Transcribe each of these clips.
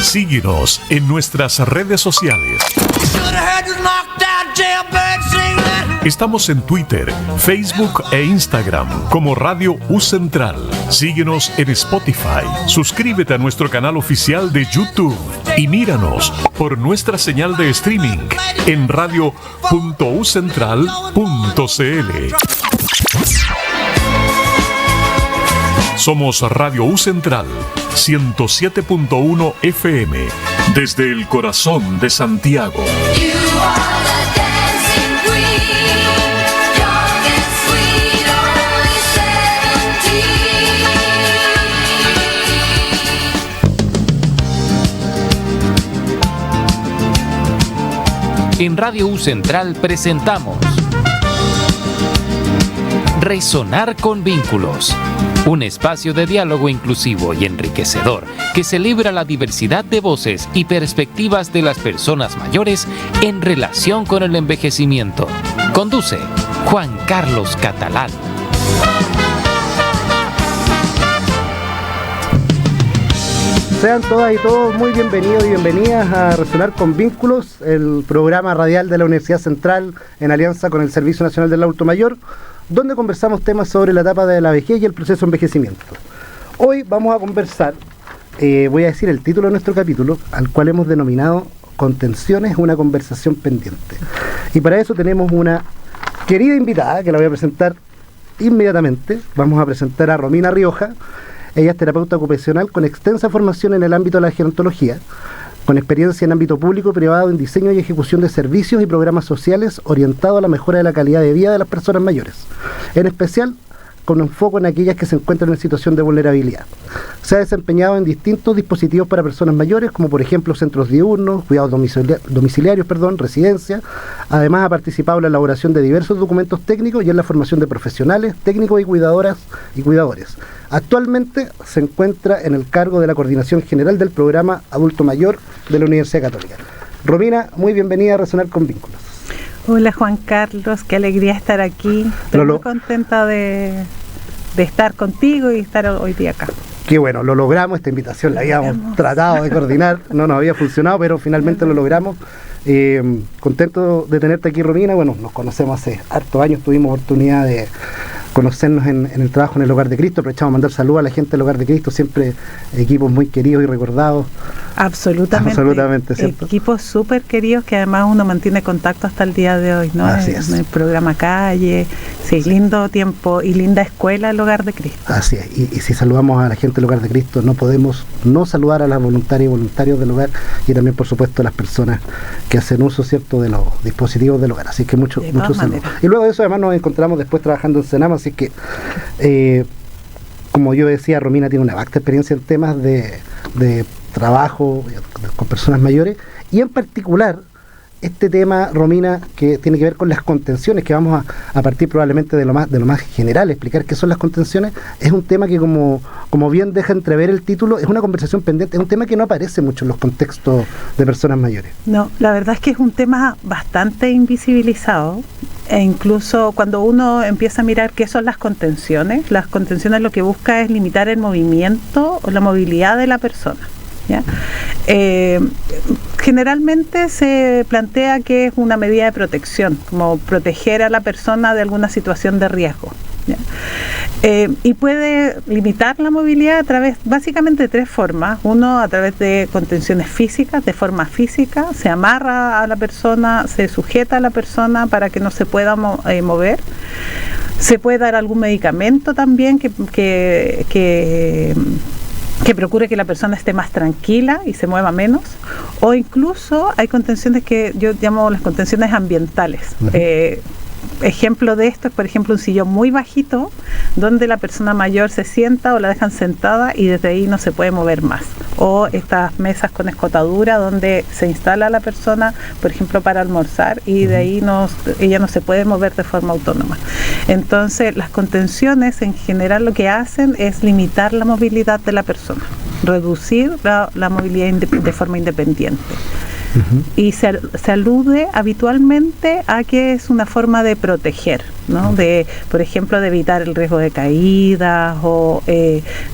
Síguenos en nuestras redes sociales. Estamos en Twitter, Facebook e Instagram como Radio U Central. Síguenos en Spotify. Suscríbete a nuestro canal oficial de YouTube y míranos por nuestra señal de streaming en radio.ucentral.cl. Somos Radio U Central 107.1 FM desde el corazón de Santiago. En Radio U Central presentamos Resonar con Vínculos, un espacio de diálogo inclusivo y enriquecedor que celebra la diversidad de voces y perspectivas de las personas mayores en relación con el envejecimiento. Conduce Juan Carlos Catalán. Sean todas y todos muy bienvenidos y bienvenidas a Resonar con Vínculos, el programa radial de la Universidad Central en alianza con el Servicio Nacional del Adulto Mayor, donde conversamos temas sobre la etapa de la vejez y el proceso de envejecimiento. Hoy vamos a conversar, voy a decir el título de nuestro capítulo, al cual hemos denominado Contenciones, una conversación pendiente. Y para eso tenemos una querida invitada que la voy a presentar inmediatamente. Vamos a presentar a Romina Rioja. Ella es terapeuta ocupacional con extensa formación en el ámbito de la gerontología, con experiencia en ámbito público y privado en diseño y ejecución de servicios y programas sociales orientados a la mejora de la calidad de vida de las personas mayores, en especial con un foco en aquellas que se encuentran en situación de vulnerabilidad. Se ha desempeñado en distintos dispositivos para personas mayores, como por ejemplo centros diurnos, cuidados domiciliarios, residencias. Además ha participado en la elaboración de diversos documentos técnicos y en la formación de profesionales, técnicos y cuidadoras y cuidadores. Actualmente se encuentra en el cargo de la coordinación general del programa Adulto Mayor de la Universidad Católica. Romina, muy bienvenida a Resonar con Vínculos. Hola Juan Carlos, qué alegría estar aquí. Estoy muy contenta de estar contigo y estar hoy día acá. Qué bueno, lo logramos, esta invitación la habíamos tratado de coordinar, no nos había funcionado, pero finalmente lo logramos. Contento de tenerte aquí, Romina. Bueno, nos conocemos hace hartos años, tuvimos oportunidad de conocernos en el trabajo en el Hogar de Cristo. Aprovechamos a mandar saludos a la gente del Hogar de Cristo, siempre equipos muy queridos y recordados. Absolutamente, ¿cierto? Equipos súper queridos que además uno mantiene contacto hasta el día de hoy, ¿no? Así es. En el programa Calle, sí, lindo tiempo y linda escuela el Hogar de Cristo. Así es, y si saludamos a la gente del Hogar de Cristo, no podemos no saludar a las voluntarias y voluntarios del hogar y también, por supuesto, a las personas que hacen uso, ¿cierto?, de los dispositivos del hogar. Así que muchos saludos. Y luego de eso, además, nos encontramos después trabajando en Senama, así que, como yo decía, Romina tiene una vasta experiencia en temas de trabajo con personas mayores, y en particular este tema, Romina, que tiene que ver con las contenciones, que vamos a partir probablemente de lo más general, explicar qué son las contenciones. Es un tema que, como bien deja entrever el título, es una conversación pendiente, es un tema que no aparece mucho en los contextos de personas mayores. No, la verdad es que es un tema bastante invisibilizado, e incluso cuando uno empieza a mirar qué son las contenciones lo que busca es limitar el movimiento o la movilidad de la persona, ¿ya? Generalmente se plantea que es una medida de protección, como proteger a la persona de alguna situación de riesgo, ¿ya? Y puede limitar la movilidad a través, básicamente, de tres formas. Uno, a través de contenciones físicas, de forma física, se amarra a la persona, se sujeta a la persona para que no se pueda mover. Se puede dar algún medicamento también que procure que la persona esté más tranquila y se mueva menos, o incluso hay contenciones que yo llamo las contenciones ambientales. Ejemplo de esto es, por ejemplo, un sillón muy bajito donde la persona mayor se sienta o la dejan sentada y desde ahí no se puede mover más, o estas mesas con escotadura donde se instala la persona, por ejemplo, para almorzar, y de ahí ella no se puede mover de forma autónoma. Entonces, las contenciones en general lo que hacen es limitar la movilidad de la persona, reducir la movilidad de forma independiente. y se alude habitualmente a que es una forma de proteger, ¿no? De, por ejemplo, de evitar el riesgo de caídas o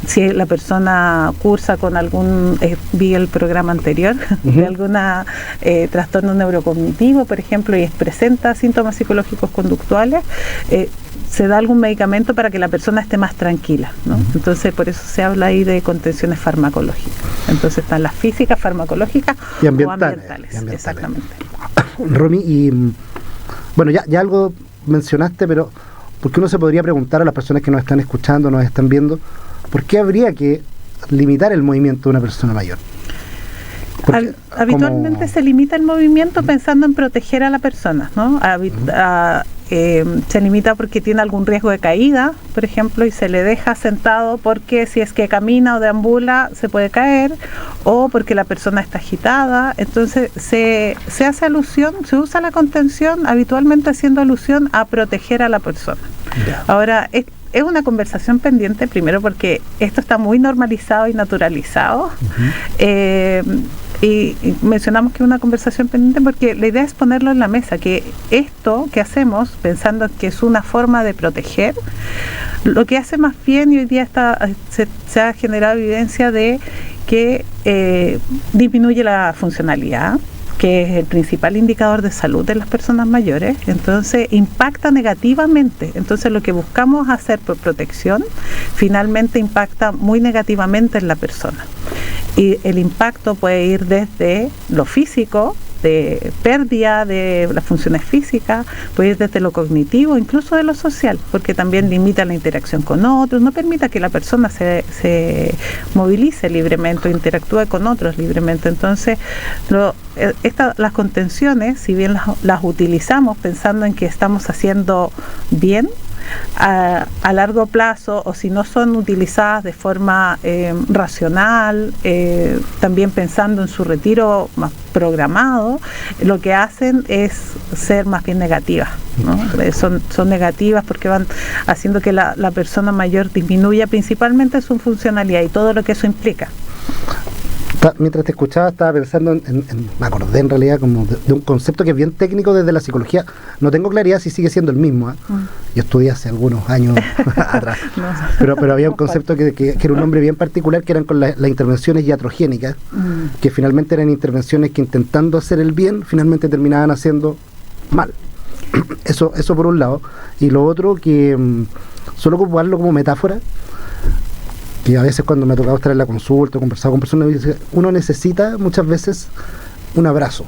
si la persona cursa con algún, vi el programa anterior, de alguna trastorno neurocognitivo, por ejemplo, y presenta síntomas psicológicos conductuales, se da algún medicamento para que la persona esté más tranquila, ¿no? Entonces, por eso se habla ahí de contenciones farmacológicas. Entonces están las físicas, farmacológicas y ambientales. Exactamente. Romy, y bueno, ya algo mencionaste, pero porque uno se podría preguntar a las personas que nos están escuchando, nos están viendo, ¿por qué habría que limitar el movimiento de una persona mayor? Habitualmente se limita el movimiento pensando en proteger a la persona, ¿no? Se limita porque tiene algún riesgo de caída, por ejemplo, y se le deja sentado porque si es que camina o deambula se puede caer, o porque la persona está agitada. Entonces se hace alusión, se usa la contención habitualmente haciendo alusión a proteger a la persona. Yeah. Ahora, es una conversación pendiente, primero porque esto está muy normalizado y naturalizado. Y mencionamos que es una conversación pendiente porque la idea es ponerlo en la mesa, que esto que hacemos, pensando que es una forma de proteger, lo que hace más bien, y hoy día se ha generado evidencia de que disminuye la funcionalidad, que es el principal indicador de salud de las personas mayores, entonces impacta negativamente. Entonces lo que buscamos hacer por protección finalmente impacta muy negativamente en la persona. Y el impacto puede ir desde lo físico, de pérdida de las funciones físicas, puede ir desde lo cognitivo, incluso de lo social, porque también limita la interacción con otros, no permite que la persona se movilice libremente o interactúe con otros libremente. Entonces, las contenciones, si bien las utilizamos pensando en que estamos haciendo bien, a largo plazo, o si no son utilizadas de forma racional, también pensando en su retiro más programado, lo que hacen es ser más bien negativas, ¿no? Son negativas porque van haciendo que la persona mayor disminuya principalmente su funcionalidad y todo lo que eso implica. Mientras te escuchaba estaba pensando me acordé en realidad como de un concepto que es bien técnico desde la psicología. No tengo claridad si sigue siendo el mismo, ¿eh? Yo estudié hace algunos años atrás, pero había un concepto que era un nombre bien particular, que eran con las intervenciones iatrogénicas, que finalmente eran intervenciones que, intentando hacer el bien, finalmente terminaban haciendo mal. Eso por un lado. Y lo otro, que solo ocuparlo como metáfora, y a veces cuando me ha tocado estar en la consulta o conversar con personas, uno necesita muchas veces un abrazo,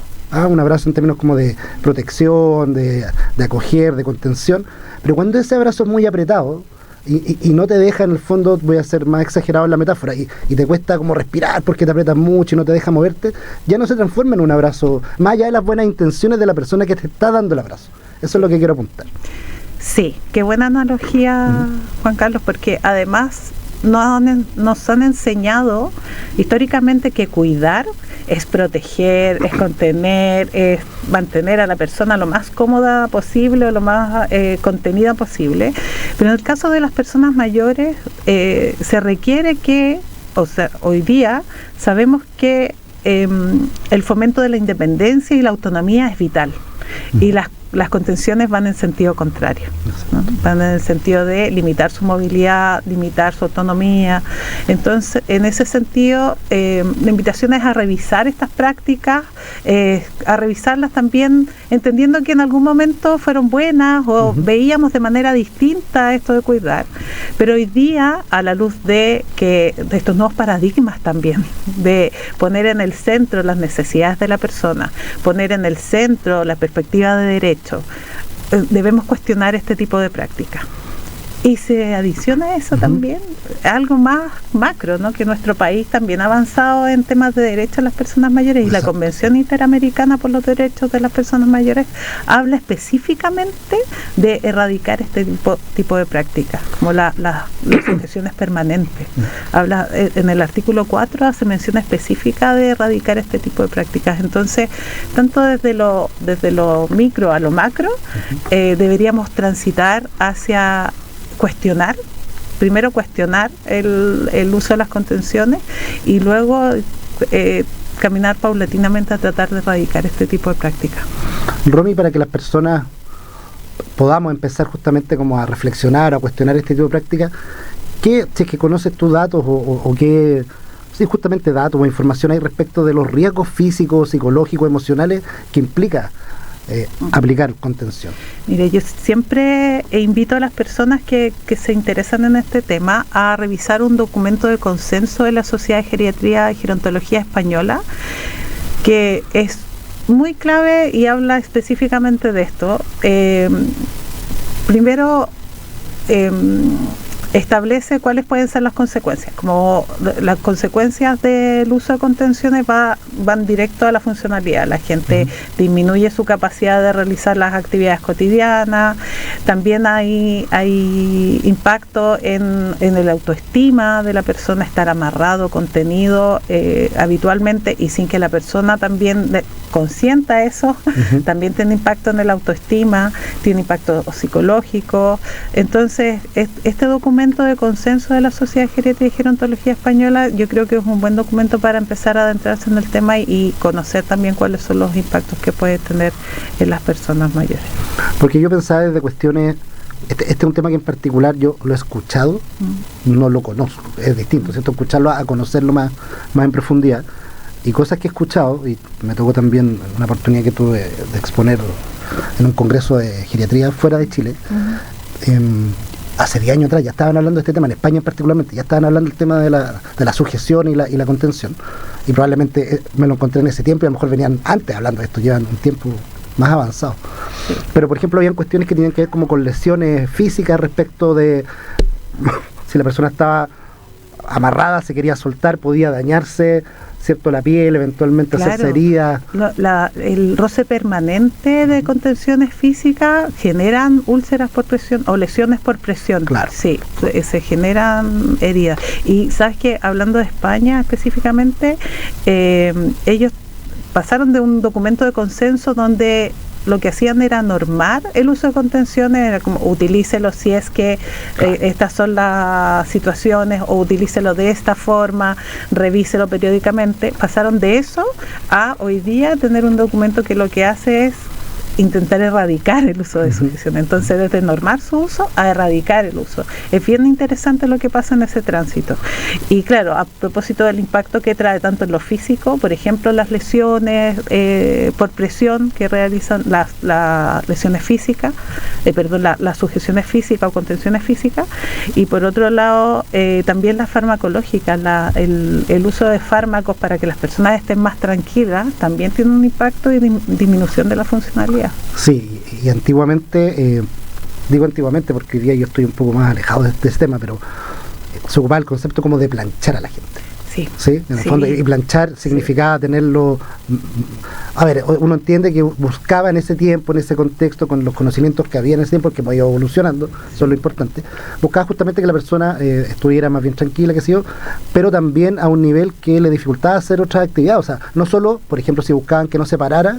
un abrazo en términos como de protección, de acoger, de contención, pero cuando ese abrazo es muy apretado y no te deja, en el fondo, voy a ser más exagerado en la metáfora, y te cuesta como respirar porque te aprietas mucho y no te deja moverte, ya no se transforma en un abrazo, más allá de las buenas intenciones de la persona que te está dando el abrazo. Eso es lo que quiero apuntar. Sí, qué buena analogía, Juan Carlos, porque además nos han enseñado históricamente que cuidar es proteger, es contener, es mantener a la persona lo más cómoda posible o lo más contenida posible, pero en el caso de las personas mayores se requiere que, o sea, hoy día sabemos que el fomento de la independencia y la autonomía es vital, y las contenciones van en sentido contrario, ¿no? Van en el sentido de limitar su movilidad, limitar su autonomía. Entonces, en ese sentido, la invitación es a revisar estas prácticas, a revisarlas también entendiendo que en algún momento fueron buenas o veíamos de manera distinta esto de cuidar, pero hoy día, a la luz de estos nuevos paradigmas también, de poner en el centro las necesidades de la persona, poner en el centro la perspectiva de derecho, debemos cuestionar este tipo de práctica. Y se adiciona a eso también algo más macro, ¿no? Que nuestro país también ha avanzado en temas de derechos de las personas mayores, y la Convención Interamericana por los Derechos de las Personas Mayores habla específicamente de erradicar este tipo de prácticas, como las sujeciones permanentes. Habla en el artículo 4, hace mención específica de erradicar este tipo de prácticas. Entonces, tanto desde lo micro a lo macro, deberíamos transitar hacia primero cuestionar el uso de las contenciones, y luego caminar paulatinamente a tratar de erradicar este tipo de prácticas. Romy, para que las personas podamos empezar justamente como a reflexionar, a cuestionar este tipo de prácticas, si es que conoces tus datos o qué, sí, justamente datos o información hay respecto de los riesgos físicos, psicológicos, emocionales que implica aplicar contención? Mire, yo siempre invito a las personas que se interesan en este tema a revisar un documento de consenso de la Sociedad de Geriatría y Gerontología Española, que es muy clave y habla específicamente de esto. Primero, establece cuáles pueden ser las consecuencias. Como las consecuencias del uso de contenciones van directo a la funcionalidad. La gente disminuye su capacidad de realizar las actividades cotidianas. También hay impacto en el autoestima de la persona, estar amarrado, contenido habitualmente y sin que la persona también consienta eso. También tiene impacto en el autoestima, tiene impacto psicológico. Entonces, este documento de consenso de la Sociedad de Geriatría y Gerontología Española, yo creo que es un buen documento para empezar a adentrarse en el tema y conocer también cuáles son los impactos que puede tener en las personas mayores. Porque yo pensaba desde cuestiones, este es un tema que en particular yo lo he escuchado, no lo conozco, es distinto, ¿cierto? Escucharlo a conocerlo más en profundidad, y cosas que he escuchado, y me tocó también una oportunidad que tuve de exponer en un congreso de geriatría fuera de Chile. Hace 10 años atrás ya estaban hablando de este tema, en España particularmente, ya estaban hablando del tema de la sujeción y la contención, y probablemente me lo encontré en ese tiempo y a lo mejor venían antes hablando de esto, llevan un tiempo más avanzado. Pero por ejemplo habían cuestiones que tenían que ver como con lesiones físicas respecto de si la persona estaba amarrada, se quería soltar, podía dañarse, ¿cierto?, la piel, eventualmente hacerse heridas. El roce permanente de contenciones físicas generan úlceras por presión o lesiones por presión. Claro. Sí, se generan heridas. Y sabes que hablando de España específicamente, ellos pasaron de un documento de consenso donde lo que hacían era normar el uso de contenciones, era como utilícelo si es que estas son las situaciones, o utilícelo de esta forma, revíselo periódicamente. Pasaron de eso a hoy día tener un documento que lo que hace es intentar erradicar el uso de sujeción. Entonces, desde normar su uso a erradicar el uso. Es bien interesante lo que pasa en ese tránsito. Y claro, a propósito del impacto que trae tanto en lo físico, por ejemplo, las lesiones por presión que realizan las lesiones físicas, las sujeciones físicas o contenciones físicas, y por otro lado, también las farmacológicas, el uso de fármacos para que las personas estén más tranquilas, también tiene un impacto y disminución de la funcionalidad. Sí, y antiguamente, digo antiguamente porque hoy día yo estoy un poco más alejado de este tema, pero se ocupaba el concepto como de planchar a la gente. Sí, en el fondo, y planchar significaba tenerlo. A ver, uno entiende que buscaba en ese tiempo, en ese contexto, con los conocimientos que había en ese tiempo, que iba evolucionando, eso es lo importante. Buscaba justamente que la persona estuviera más bien tranquila, que sé yo, pero también a un nivel que le dificultaba hacer otras actividades. O sea, no solo, por ejemplo, si buscaban que no se parara,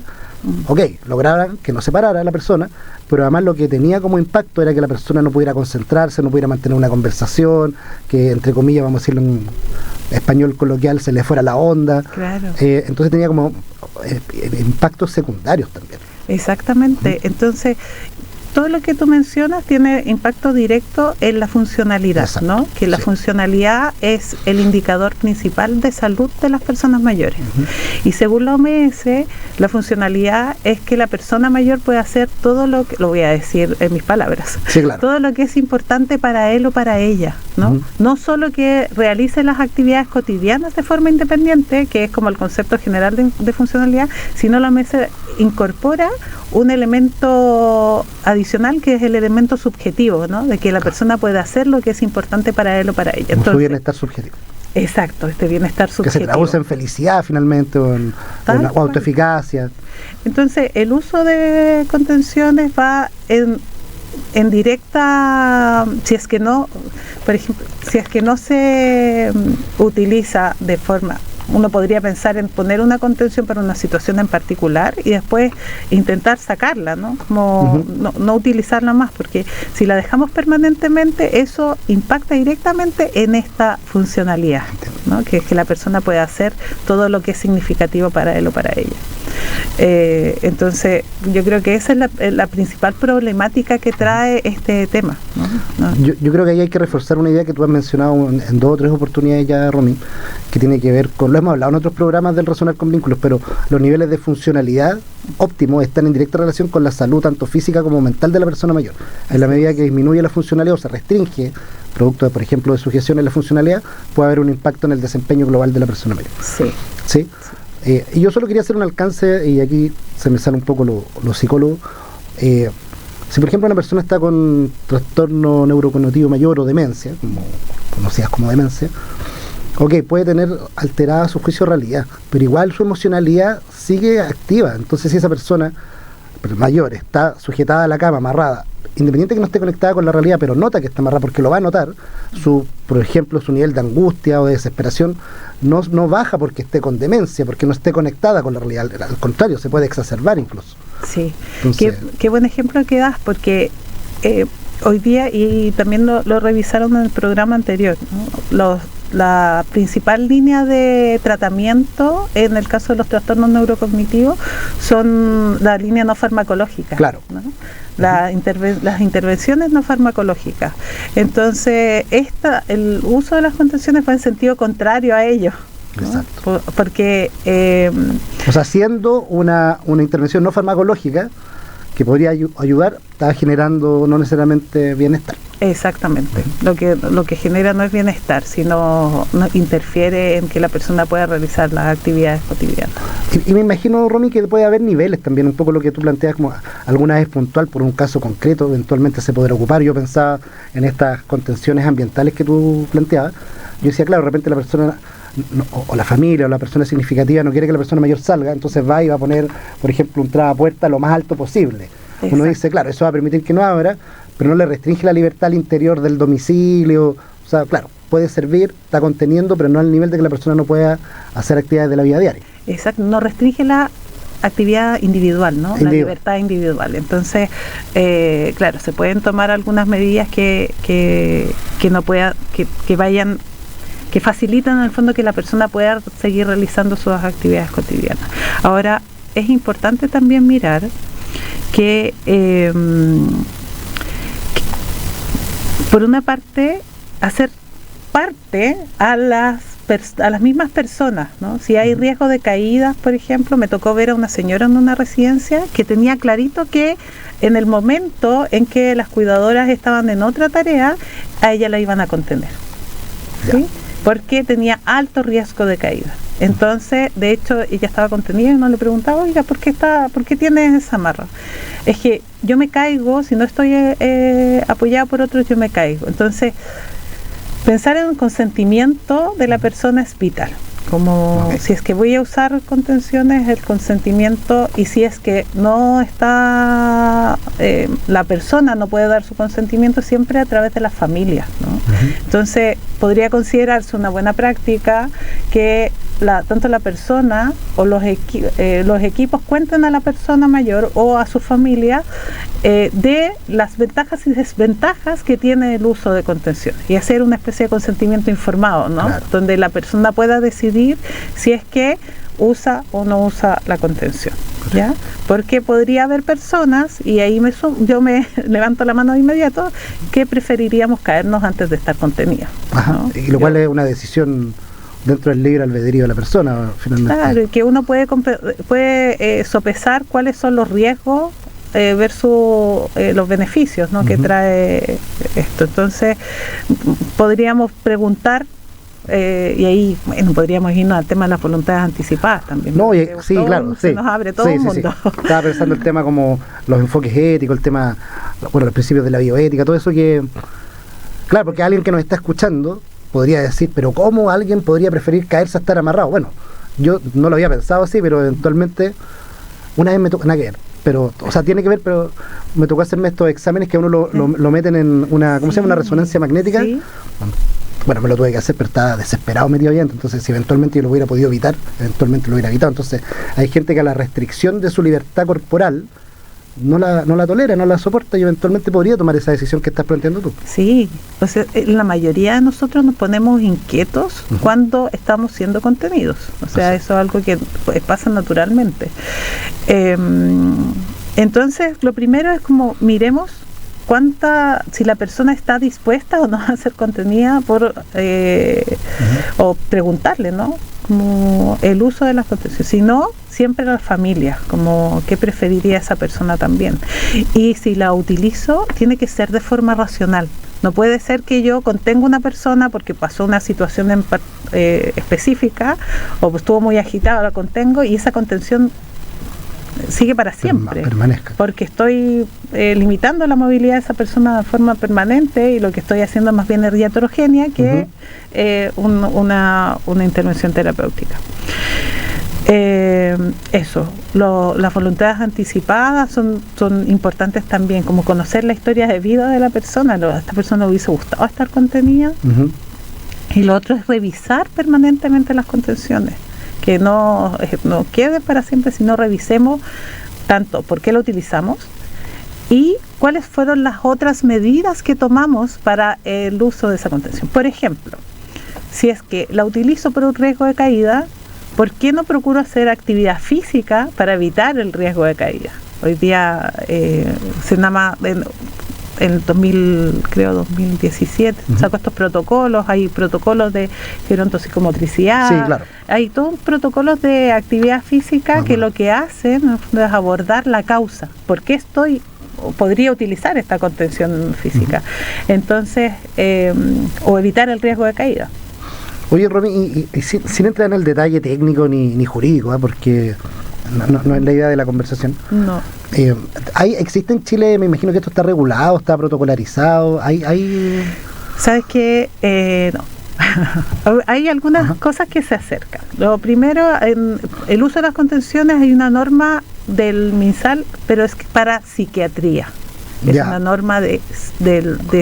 lograran que no se parara la persona, pero además lo que tenía como impacto era que la persona no pudiera concentrarse, no pudiera mantener una conversación, que entre comillas, vamos a decirlo en español coloquial, se le fuera la onda. Claro. Entonces tenía como impactos secundarios también. Exactamente. Entonces, todo lo que tú mencionas tiene impacto directo en la funcionalidad, ¿no? Que la funcionalidad es el indicador principal de salud de las personas mayores. Y según la OMS, la funcionalidad es que la persona mayor puede hacer todo lo que, lo voy a decir en mis palabras, todo lo que es importante para él o para ella, ¿no? No solo que realice las actividades cotidianas de forma independiente, que es como el concepto general de funcionalidad, sino la OMS incorpora un elemento adicional que es el elemento subjetivo, ¿no? De que la persona puede hacer lo que es importante para él o para ella. Entonces, su bienestar subjetivo. Exacto, este bienestar subjetivo. Que se traduce en felicidad finalmente, o en autoeficacia. Entonces, el uso de contenciones va en directa, si es que no, por ejemplo, si es que no se utiliza de forma, uno podría pensar en poner una contención para una situación en particular y después intentar sacarla, ¿no? Como no utilizarla más, porque si la dejamos permanentemente, eso impacta directamente en esta funcionalidad. ¿no? Que la persona pueda hacer todo lo que es significativo para él o para ella. Entonces, yo creo que esa es la principal problemática que trae este tema, ¿no? Yo creo que ahí hay que reforzar una idea que tú has mencionado en 2 o 3 oportunidades ya, Romy, que tiene que ver con, lo hemos hablado en otros programas del Resonar con Vínculos, pero los niveles de funcionalidad óptimos están en directa relación con la salud tanto física como mental de la persona mayor. En la medida que disminuye la funcionalidad o se restringe, producto de, por ejemplo, de sujeción en la funcionalidad, puede haber un impacto en el desempeño global de la persona mayor. ¿Sí? Y yo solo quería hacer un alcance, y aquí se me sale un poco lo psicólogo. Si por ejemplo una persona está con trastorno neurocognitivo mayor o demencia, como conocidas como demencia, puede tener alterada su juicio de realidad, pero igual su emocionalidad sigue activa. Entonces, si esa persona mayor está sujetada a la cama, amarrada, independiente que no esté conectada con la realidad, pero nota que está amarrada, porque lo va a notar, por ejemplo, su nivel de angustia o de desesperación no baja porque esté con demencia, porque no esté conectada con la realidad, al contrario, se puede exacerbar incluso. Sí, entonces, qué buen ejemplo que das, porque hoy día, y también lo revisaron en el programa anterior, ¿no? La principal línea de tratamiento en el caso de los trastornos neurocognitivos son la línea no farmacológica. Claro. ¿No? Las intervenciones no farmacológicas. Entonces, el uso de las contenciones va en sentido contrario a ello, ¿no? Exacto. Porque siendo una intervención no farmacológica que podría ayudar, está generando no necesariamente bienestar. Exactamente. Lo que genera no es bienestar, sino interfiere en que la persona pueda realizar las actividades cotidianas. Y me imagino, Romy, que puede haber niveles también, un poco lo que tú planteas como alguna vez puntual por un caso concreto, eventualmente se podrá ocupar. Yo pensaba en estas contenciones ambientales que tú planteabas. Yo decía, claro, de repente la persona o la familia o la persona significativa no quiere que la persona mayor salga, entonces va y va a poner, por ejemplo, un traba-puerta lo más alto posible. Exacto. Uno dice, claro, eso va a permitir que no abra, pero no le restringe la libertad al interior del domicilio. O sea, claro, puede servir, está conteniendo, pero no al nivel de que la persona no pueda hacer actividades de la vida diaria. Exacto, no restringe la actividad individual, ¿no? La libertad individual. Entonces, claro, se pueden tomar algunas medidas que no pueda, que vayan, que facilitan en el fondo que la persona pueda seguir realizando sus actividades cotidianas. Ahora, es importante también mirar que por una parte, hacer parte a las mismas personas, ¿no? Si hay riesgo de caídas, por ejemplo, me tocó ver a una señora en una residencia que tenía clarito que en el momento en que las cuidadoras estaban en otra tarea, a ella la iban a contener, ¿sí? Porque tenía alto riesgo de caída. Entonces, de hecho, ella estaba contenida y uno le preguntaba, oiga, ¿por qué tienes esa amarra? Es que yo me caigo, si no estoy apoyada por otros, yo me caigo. Entonces, pensar en un consentimiento de la persona es vital. Como si es que voy a usar contenciones, el consentimiento, y si es que no está, la persona no puede dar su consentimiento, siempre a través de la familia, ¿no? Entonces, podría considerarse una buena práctica que tanto la persona o los equipos cuenten a la persona mayor o a su familia de las ventajas y desventajas que tiene el uso de contención, y hacer una especie de consentimiento informado, ¿no? Claro. Donde la persona pueda decidir si es que usa o no usa la contención, ¿ya? Porque podría haber personas, y ahí yo me levanto la mano de inmediato, que preferiríamos caernos antes de estar contenidos, ¿no? Y lo cual es una decisión dentro del libre albedrío de la persona, finalmente. Claro, y que uno puede sopesar cuáles son los riesgos versus los beneficios, ¿no? Que trae esto. Entonces, podríamos preguntar, y ahí podríamos irnos al tema de las voluntades anticipadas también. No, sí, claro. Se nos abre todo el mundo. Sí. Estaba pensando el tema como los enfoques éticos, el tema, los principios de la bioética, todo eso que... Claro, porque alguien que nos está escuchando podría decir, pero ¿cómo alguien podría preferir caerse a estar amarrado? Bueno, yo no lo había pensado así, pero eventualmente una vez me tocó, nada que ver, pero, o sea, tiene que ver, pero me tocó hacerme estos exámenes que a uno lo meten en una, ¿cómo se llama? Una resonancia magnética. Sí. Bueno, me lo tuve que hacer, pero estaba desesperado medio oyente, entonces si eventualmente yo lo hubiera podido evitar, eventualmente lo hubiera evitado. Entonces hay gente que a la restricción de su libertad corporal no la tolera, no la soporta y eventualmente podría tomar esa decisión que estás planteando tú. Sí, o sea, la mayoría de nosotros nos ponemos inquietos cuando estamos siendo contenidos. O sea, eso es algo que pasa naturalmente. Entonces, lo primero es como miremos si la persona está dispuesta o no a ser contenida o preguntarle, ¿no? Como el uso de las contenciones. Si no, siempre la familia, como qué preferiría esa persona también. Y si la utilizo, tiene que ser de forma racional. No puede ser que yo contenga una persona porque pasó una situación específica o estuvo muy agitada, la contengo y esa contención sigue para siempre, permanezca. Porque estoy limitando la movilidad de esa persona de forma permanente y lo que estoy haciendo más bien es heterogénea que una intervención terapéutica. Las voluntades anticipadas son importantes también, como conocer la historia de vida de la persona. A esta persona le hubiese gustado estar contenida. Y lo otro es revisar permanentemente las contenciones, que no quede para siempre, sino revisemos tanto por qué lo utilizamos y cuáles fueron las otras medidas que tomamos para el uso de esa contención. Por ejemplo, si es que la utilizo por un riesgo de caída, ¿por qué no procuro hacer actividad física para evitar el riesgo de caída? Hoy día Senama en el 2017 sacó estos protocolos, hay protocolos de gerontopsicomotricidad, sí, claro. Hay todos protocolos de actividad física que lo que hacen es abordar la causa, ¿por qué podría utilizar esta contención física? Entonces, o evitar el riesgo de caída. Oye, Romy, y sin entrar en el detalle técnico ni jurídico, porque no es la idea de la conversación. No. ¿Existe en Chile, me imagino que esto está regulado, está protocolarizado? ¿Sabes qué? No. Hay algunas cosas que se acercan. Lo primero, en el uso de las contenciones hay una norma del MinSal, pero es para psiquiatría. Es una norma de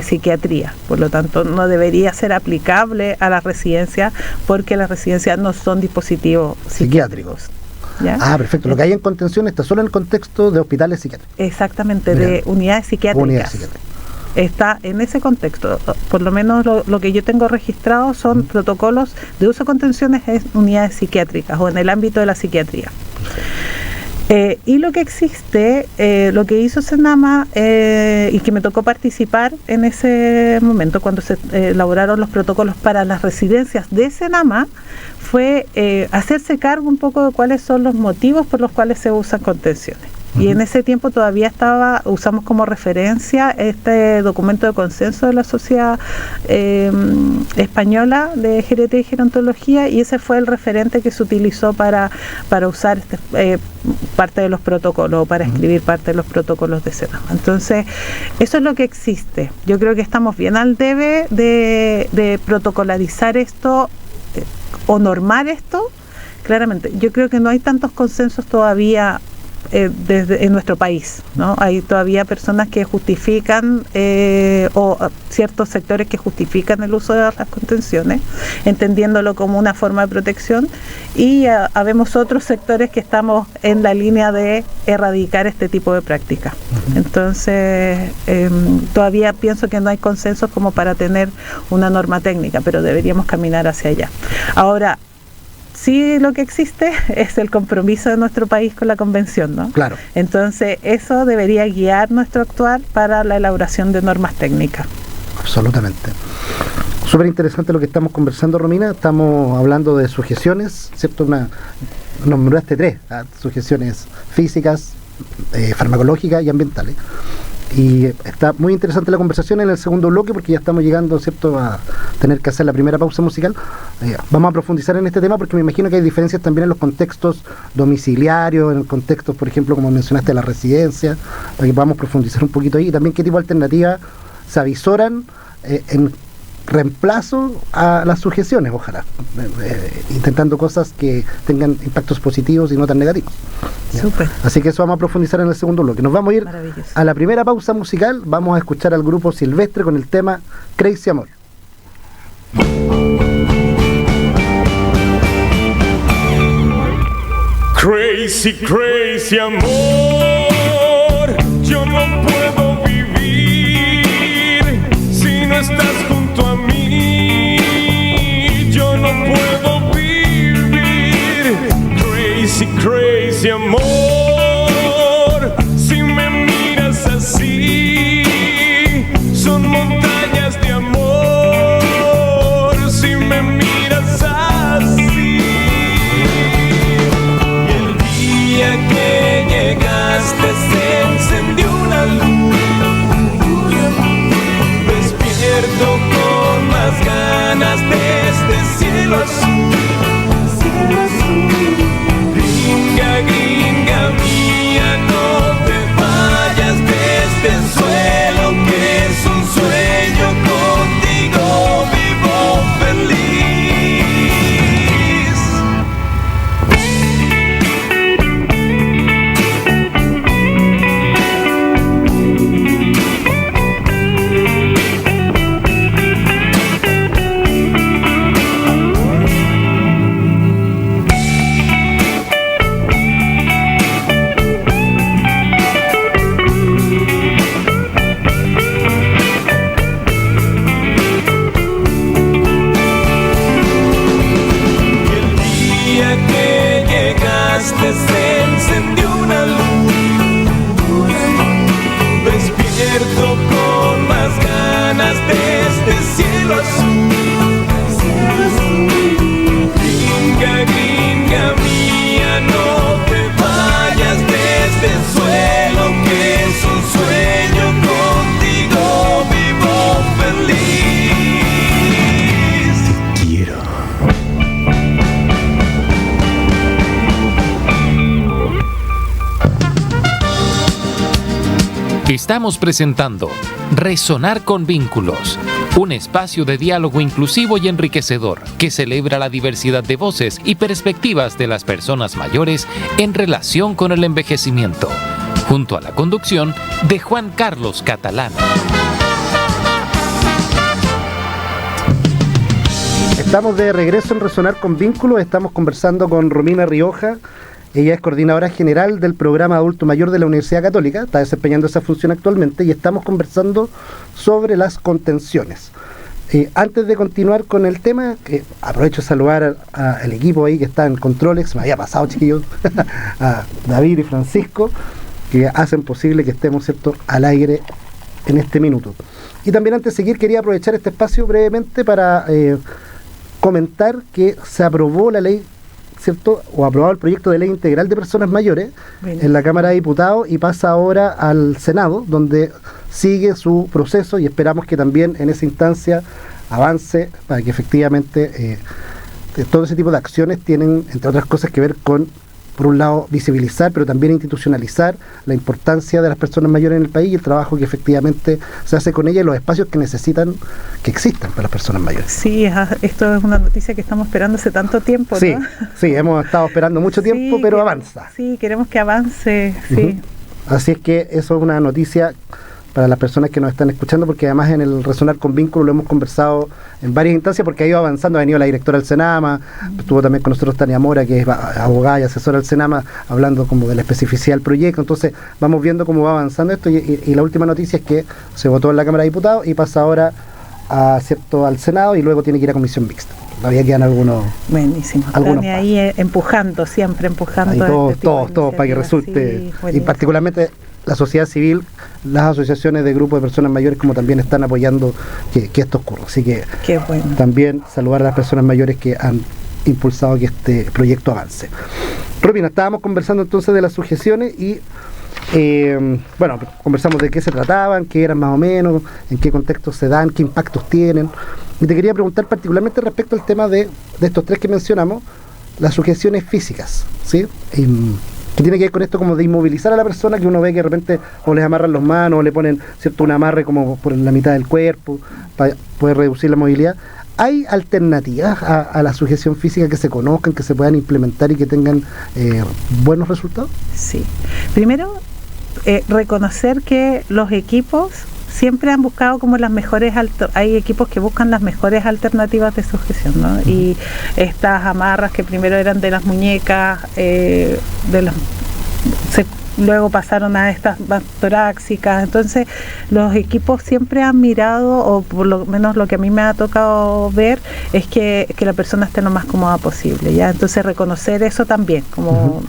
psiquiatría, por lo tanto no debería ser aplicable a las residencias porque las residencias no son dispositivos psiquiátricos. ¿Ya? Perfecto. Lo que hay en contención está solo en el contexto de hospitales psiquiátricos. Exactamente, de unidades psiquiátricas. Está en ese contexto. Por lo menos lo que yo tengo registrado son protocolos de uso de contenciones en unidades psiquiátricas o en el ámbito de la psiquiatría. Y lo que existe, lo que hizo Senama y que me tocó participar en ese momento cuando se elaboraron los protocolos para las residencias de Senama, fue hacerse cargo un poco de cuáles son los motivos por los cuales se usan contenciones. Y en ese tiempo todavía usamos como referencia este documento de consenso de la Sociedad Española de Geriatría y Gerontología, y ese fue el referente que se utilizó para usar parte de los protocolos, para escribir parte de los protocolos de Senama. Entonces, eso es lo que existe. Yo creo que estamos bien al debe de protocolarizar esto o normar esto. Claramente, yo creo que no hay tantos consensos todavía en nuestro país, ¿no? Hay todavía personas que justifican o ciertos sectores que justifican el uso de las contenciones, entendiéndolo como una forma de protección, y habemos otros sectores que estamos en la línea de erradicar este tipo de prácticas. Entonces, todavía pienso que no hay consensos como para tener una norma técnica, pero deberíamos caminar hacia allá. Ahora, sí, lo que existe es el compromiso de nuestro país con la convención, ¿no? Claro. Entonces, eso debería guiar nuestro actuar para la elaboración de normas técnicas. Absolutamente. Súper interesante lo que estamos conversando, Romina. Estamos hablando de sujeciones, ¿cierto? Nombraste 3, sujeciones físicas, farmacológicas y ambientales. Y está muy interesante la conversación en el segundo bloque porque ya estamos llegando, ¿cierto?, a tener que hacer la primera pausa musical. Vamos a profundizar en este tema porque me imagino que hay diferencias también en los contextos domiciliarios, en el contexto, por ejemplo, como mencionaste, de la residencia, para que podamos profundizar un poquito ahí, y también qué tipo de alternativas se avisoran en reemplazo a las sujeciones, ojalá, intentando cosas que tengan impactos positivos y no tan negativos. Súper. Así que eso vamos a profundizar en el segundo bloque. Nos vamos a ir a la primera pausa musical. Vamos a escuchar al grupo Silvestre con el tema Crazy Amor. Crazy, crazy amor, estás junto a mí, yo no puedo vivir. Crazy, crazy amor, si me miras así, son montañas de amor, si me miras así. Y el día que llegaste se encendió una luz, despierto con más ganas de este cielo azul. Gringa, gringa mía, no te vayas de este suelo, que es un sueño, contigo vivo feliz. Se encendió una luz, despierto con más ganas de este cielo azul. Gringa, gringa mía, no te vayas de este suelo, que es un sueño, contigo vivo feliz. Te quiero. Estamos presentando Resonar con Vínculos, un espacio de diálogo inclusivo y enriquecedor que celebra la diversidad de voces y perspectivas de las personas mayores en relación con el envejecimiento, junto a la conducción de Juan Carlos Catalán. Estamos de regreso en Resonar con Vínculos. Estamos conversando con Romina Rioja. Ella es coordinadora general del programa Adulto Mayor de la Universidad Católica, está desempeñando esa función actualmente, y estamos conversando sobre las contenciones. Antes de continuar con el tema, aprovecho de saludar al equipo ahí que está en controles, me había pasado, chiquillos, a David y Francisco, que hacen posible que estemos, ¿cierto?, al aire en este minuto. Y también, antes de seguir, quería aprovechar este espacio brevemente para comentar que se aprobó la ley, ¿cierto?, o aprobado el proyecto de ley integral de personas mayores en la Cámara de Diputados, y pasa ahora al Senado, donde sigue su proceso, y esperamos que también en esa instancia avance para que efectivamente todo ese tipo de acciones tienen, entre otras cosas, que ver con, por un lado, visibilizar, pero también institucionalizar la importancia de las personas mayores en el país y el trabajo que efectivamente se hace con ellas y los espacios que necesitan que existan para las personas mayores. Sí, esto es una noticia que estamos esperando hace tanto tiempo, ¿no? Sí, sí, hemos estado esperando mucho tiempo, sí, pero avanza. Sí, queremos que avance, sí. Así es que eso es una noticia para las personas que nos están escuchando, porque además en el Resonar con Vínculos lo hemos conversado en varias instancias, porque ha ido avanzando. Ha venido la directora del Senama, estuvo también con nosotros Tania Mora, que es abogada y asesora del Senama, hablando como de la especificidad del proyecto. Entonces vamos viendo cómo va avanzando esto, y la última noticia es que se votó en la Cámara de Diputados y pasa ahora al Senado, y luego tiene que ir a comisión mixta. Todavía quedan algunos. Buenísimo. Tania ahí empujando, siempre empujando. Todos para que resulte, sí, y particularmente la sociedad civil, las asociaciones de grupos de personas mayores, como también están apoyando que esto ocurra. Así que bueno, también saludar a las personas mayores que han impulsado que este proyecto avance. Romina, estábamos conversando entonces de las sujeciones y bueno, conversamos de qué se trataban, qué eran más o menos, en qué contextos se dan, qué impactos tienen. Y te quería preguntar particularmente respecto al tema de estos tres que mencionamos, las sujeciones físicas, ¿sí? Que tiene que ver con esto como de inmovilizar a la persona, que uno ve que de repente o les amarran las manos o le ponen, ¿cierto?, un amarre como por la mitad del cuerpo para poder reducir la movilidad. ¿Hay alternativas a la sujeción física que se conozcan, que se puedan implementar y que tengan buenos resultados? Sí. Primero, reconocer que los equipos siempre han buscado como las mejores, hay equipos que buscan las mejores alternativas de sujeción, ¿no? Uh-huh. Y estas amarras que primero eran de las muñecas, luego pasaron a estas torácicas. Entonces los equipos siempre han mirado, o por lo menos lo que a mí me ha tocado ver, es que la persona esté lo más cómoda posible, ¿ya? Entonces reconocer eso también, como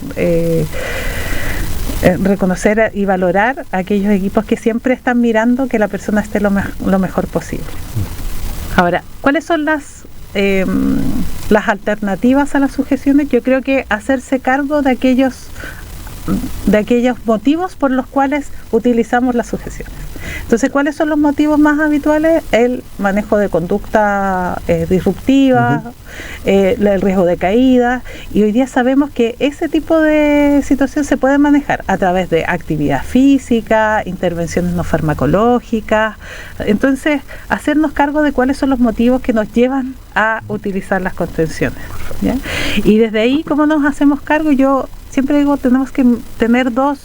reconocer y valorar a aquellos equipos que siempre están mirando que la persona esté lo mejor posible. Ahora, ¿cuáles son las alternativas a las sugestiones? Yo creo que hacerse cargo de aquellos motivos por los cuales utilizamos las sugestiones. Entonces, ¿cuáles son los motivos más habituales? El manejo de conducta disruptiva, el riesgo de caída, y hoy día sabemos que ese tipo de situación se puede manejar a través de actividad física, intervenciones no farmacológicas. Entonces, hacernos cargo de cuáles son los motivos que nos llevan a utilizar las contenciones, ¿ya? Y desde ahí, ¿cómo nos hacemos cargo? Yo siempre digo, tenemos que tener dos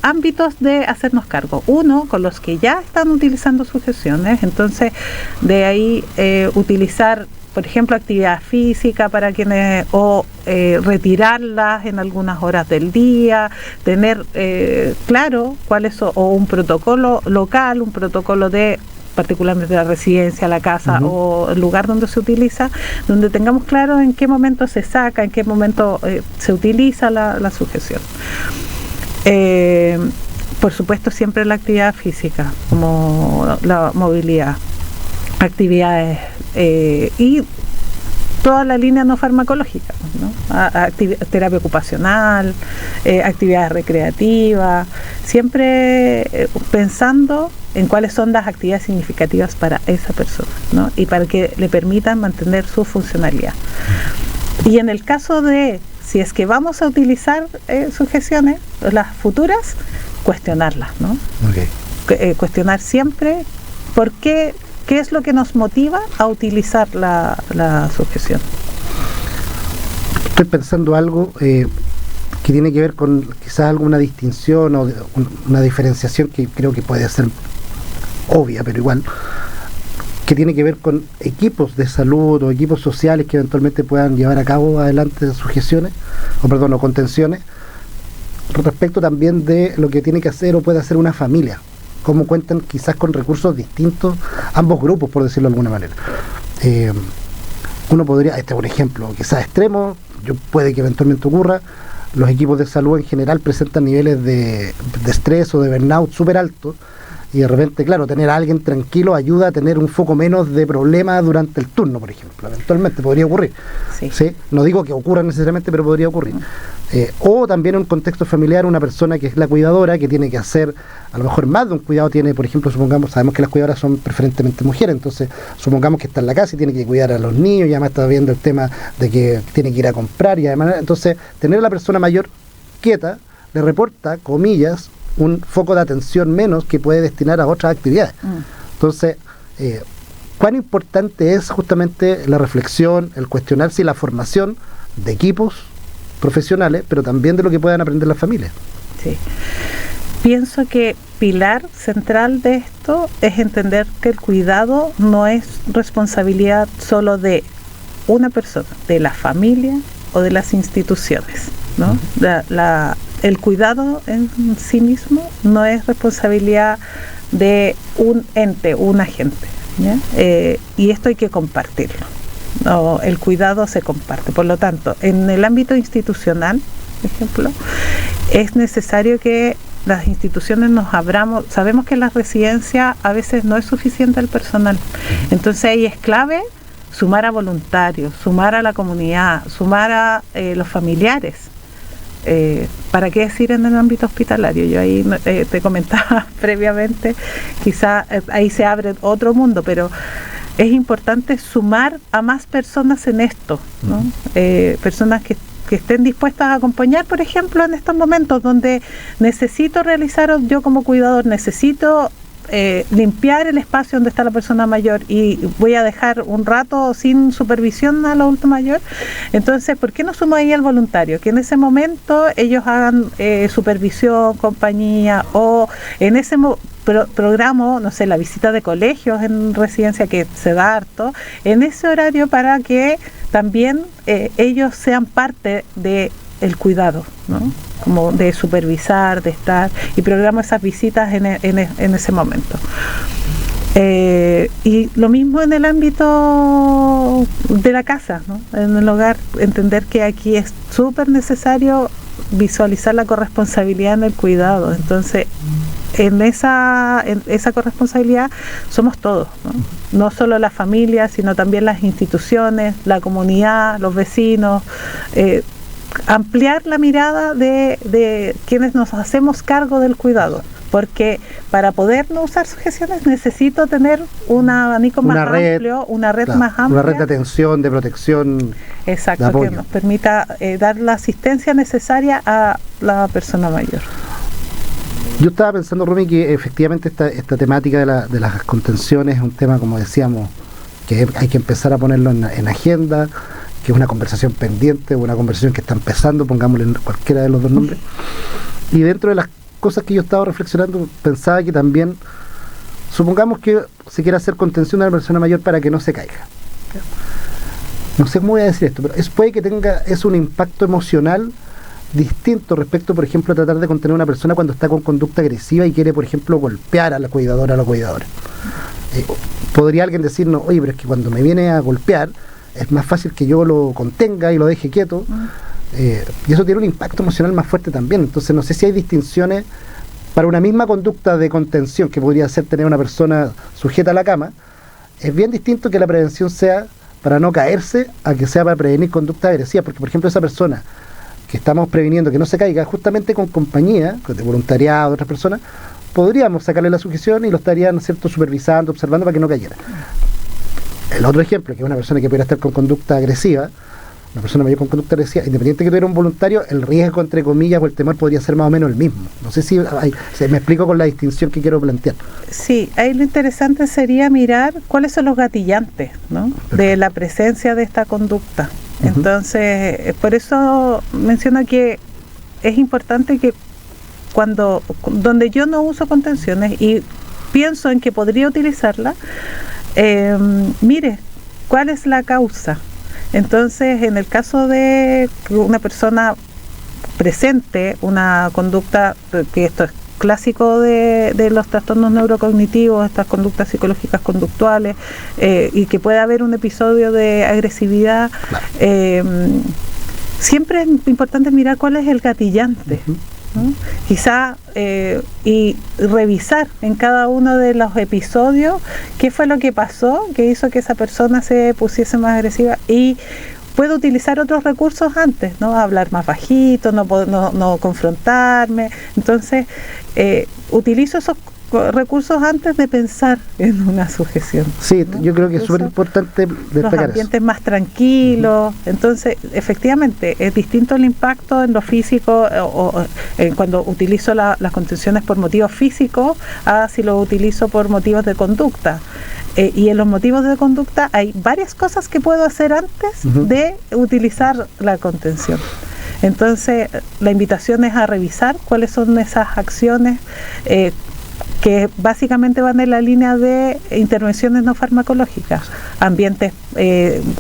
ámbitos de hacernos cargo. Uno, con los que ya están utilizando sugestiones, entonces de ahí utilizar, por ejemplo, actividad física para quienes, o retirarlas en algunas horas del día, tener claro cuál es, o un protocolo local, un protocolo de particularmente la residencia, la casa o el lugar donde se utiliza, donde tengamos claro en qué momento se saca, en qué momento se utiliza la sugestión. Por supuesto, siempre la actividad física, como la movilidad, actividades y toda la línea no farmacológica, ¿no? Terapia ocupacional, actividades recreativas, siempre pensando en cuáles son las actividades significativas para esa persona, ¿no? Y para que le permitan mantener su funcionalidad. Y en el caso de, si es que vamos a utilizar sugestiones, las futuras, cuestionarlas, ¿no? Cuestionar siempre por qué es lo que nos motiva a utilizar la sugestión. Estoy pensando algo que tiene que ver con quizás alguna distinción o una diferenciación que creo que puede ser obvia, pero igual, que tiene que ver con equipos de salud o equipos sociales que eventualmente puedan llevar a cabo adelante sugestiones, o contenciones, respecto también de lo que tiene que hacer o puede hacer una familia, cómo cuentan quizás con recursos distintos ambos grupos, por decirlo de alguna manera. Uno podría, este es un ejemplo quizás extremo, puede que eventualmente ocurra, los equipos de salud en general presentan niveles de estrés o de burnout súper altos, y de repente, claro, tener a alguien tranquilo ayuda a tener un foco menos de problemas durante el turno, por ejemplo. Eventualmente podría ocurrir. ¿Sí? No digo que ocurra necesariamente, pero podría ocurrir. O también en un contexto familiar, una persona que es la cuidadora, que tiene que hacer a lo mejor más de un cuidado, tiene, por ejemplo, sabemos que las cuidadoras son preferentemente mujeres, entonces supongamos que está en la casa y tiene que cuidar a los niños, y además está viendo el tema de que tiene que ir a comprar, y además, entonces, tener a la persona mayor quieta le reporta, comillas, un foco de atención menos que puede destinar a otras actividades. Entonces, ¿cuán importante es justamente la reflexión, el cuestionarse y la formación de equipos profesionales, pero también de lo que puedan aprender las familias? Sí. Pienso que pilar central de esto es entender que el cuidado no es responsabilidad solo de una persona, de la familia o de las instituciones, ¿no? El cuidado en sí mismo no es responsabilidad de un ente, un agente, ¿ya? Y esto hay que compartirlo. No, el cuidado se comparte. Por lo tanto, en el ámbito institucional, por ejemplo, es necesario que las instituciones nos abramos. Sabemos que en las residencias a veces no es suficiente el personal. Entonces ahí es clave sumar a voluntarios, sumar a la comunidad, sumar a los familiares. ¿Para qué decir en el ámbito hospitalario? Yo ahí te comentaba previamente, quizá ahí se abre otro mundo, pero es importante sumar a más personas en esto, ¿no? Personas que estén dispuestas a acompañar, por ejemplo, en estos momentos donde necesito realizar, yo como cuidador necesito limpiar el espacio donde está la persona mayor y voy a dejar un rato sin supervisión al adulto mayor. Entonces, ¿por qué no sumo ahí al voluntario? Que en ese momento ellos hagan supervisión, compañía, o en ese programa, no sé, la visita de colegios en residencia, que se da harto, en ese horario, para que también ellos sean parte de el cuidado, ¿no? Como de supervisar, de estar, y programo esas visitas en ese momento. Y lo mismo en el ámbito de la casa, ¿no? En el hogar, entender que aquí es súper necesario visualizar la corresponsabilidad en el cuidado. Entonces, en esa corresponsabilidad somos todos, ¿no? No solo la familia, sino también las instituciones, la comunidad, los vecinos, ampliar la mirada de quienes nos hacemos cargo del cuidado. Porque para poder no usar sujeciones necesito tener un abanico más amplio, una red más amplia. Una red de atención, de protección. Exacto, que nos permita dar la asistencia necesaria a la persona mayor. Yo estaba pensando, Romy, que efectivamente esta temática de las contenciones es un tema, como decíamos, que hay que empezar a ponerlo en agenda, que es una conversación pendiente, una conversación que está empezando, pongámosle en cualquiera de los dos nombres. Y dentro de las cosas que yo estaba reflexionando, pensaba que también, supongamos que se quiere hacer contención de una persona mayor para que no se caiga. No sé cómo voy a decir esto, pero puede que tenga un impacto emocional distinto respecto, por ejemplo, a tratar de contener a una persona cuando está con conducta agresiva y quiere, por ejemplo, golpear a la cuidadora o a la cuidadora. Podría alguien decirnos, oye, pero es que cuando me viene a golpear es más fácil que yo lo contenga y lo deje quieto. Y eso tiene un impacto emocional más fuerte también. Entonces no sé si hay distinciones para una misma conducta de contención que podría ser tener a una persona sujeta a la cama. Es bien distinto que la prevención sea para no caerse a que sea para prevenir conducta agresiva, porque por ejemplo esa persona que estamos previniendo que no se caiga, justamente con compañía, de voluntariado de otras personas, podríamos sacarle la sujeción y lo estarían, ¿no es cierto?, supervisando, observando para que no cayera. El otro ejemplo, que es una persona que pudiera estar con conducta agresiva, una persona mayor con conducta agresiva, independiente que tuviera un voluntario, el riesgo, entre comillas, o el temor podría ser más o menos el mismo. No sé si me explico con la distinción que quiero plantear. Sí, ahí lo interesante sería mirar cuáles son los gatillantes, ¿no?, de la presencia de esta conducta. Entonces, por eso menciono que es importante que donde yo no uso contenciones y pienso en que podría utilizarla, mire, ¿cuál es la causa? Entonces, en el caso de que una persona presente una conducta, que esto es clásico de los trastornos neurocognitivos, estas conductas psicológicas conductuales, y que puede haber un episodio de agresividad, siempre es importante mirar cuál es el gatillante, ¿no? Quizá y revisar en cada uno de los episodios qué fue lo que pasó que hizo que esa persona se pusiese más agresiva, y puedo utilizar otros recursos antes, ¿no? Hablar más bajito, no confrontarme. Entonces utilizo esos recursos antes de pensar en una sujeción, sí, ¿no? Yo creo que es súper importante destacar los ambientes eso. Más tranquilos. Entonces, efectivamente, es distinto el impacto en lo físico cuando utilizo las contenciones por motivos físicos a si lo utilizo por motivos de conducta. Y en los motivos de conducta hay varias cosas que puedo hacer antes de utilizar la contención. Entonces, la invitación es a revisar cuáles son esas acciones que básicamente van en la línea de intervenciones no farmacológicas, ambientes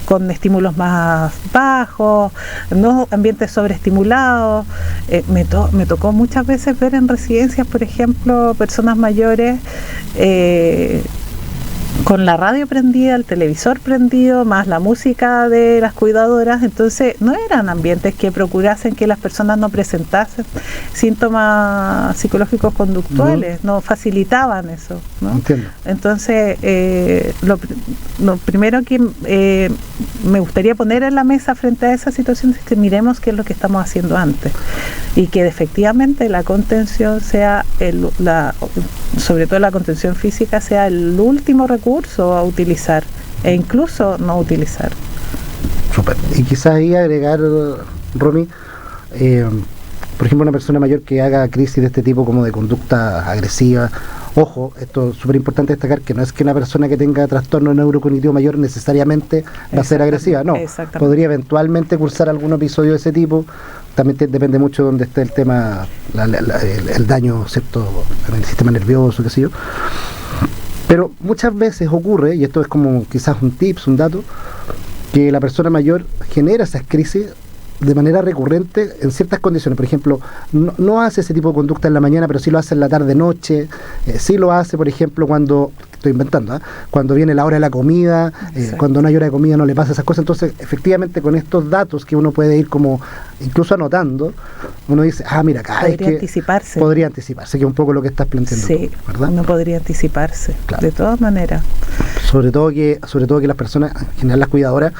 con estímulos más bajos, no ambientes sobreestimulados. Me tocó muchas veces ver en residencias, por ejemplo, personas mayores con la radio prendida, el televisor prendido, más la música de las cuidadoras. Entonces no eran ambientes que procurasen que las personas no presentasen síntomas psicológicos conductuales, no facilitaban eso, ¿no? Entiendo. Entonces lo primero que me gustaría poner en la mesa frente a esa situación es que miremos qué es lo que estamos haciendo antes, y que efectivamente la contención sea sobre todo la contención física sea el último recurso a utilizar, e incluso no utilizar. Súper. Y quizás ahí agregar, Romy, por ejemplo, una persona mayor que haga crisis de este tipo, como de conducta agresiva. Ojo, esto es súper importante destacar, que no es que una persona que tenga trastorno neurocognitivo mayor necesariamente va a ser agresiva, no, podría eventualmente cursar algún episodio de ese tipo. También depende mucho de dónde esté el tema, el daño, ¿cierto?, en el sistema nervioso, qué sé yo. Pero muchas veces ocurre, y esto es como quizás un tips, un dato, que la persona mayor genera esas crisis de manera recurrente en ciertas condiciones. Por ejemplo, no hace ese tipo de conducta en la mañana, pero sí lo hace en la tarde-noche, sí lo hace, por ejemplo, cuando, estoy inventando, cuando viene la hora de la comida, cuando no hay hora de comida no le pasa esas cosas. Entonces, efectivamente, con estos datos que uno puede ir como incluso anotando, uno dice, mira, acá podría anticiparse, que es un poco lo que estás planteando tú, ¿verdad? Uno podría anticiparse, claro, de todas maneras. Sobre todo que las personas, en general las cuidadoras,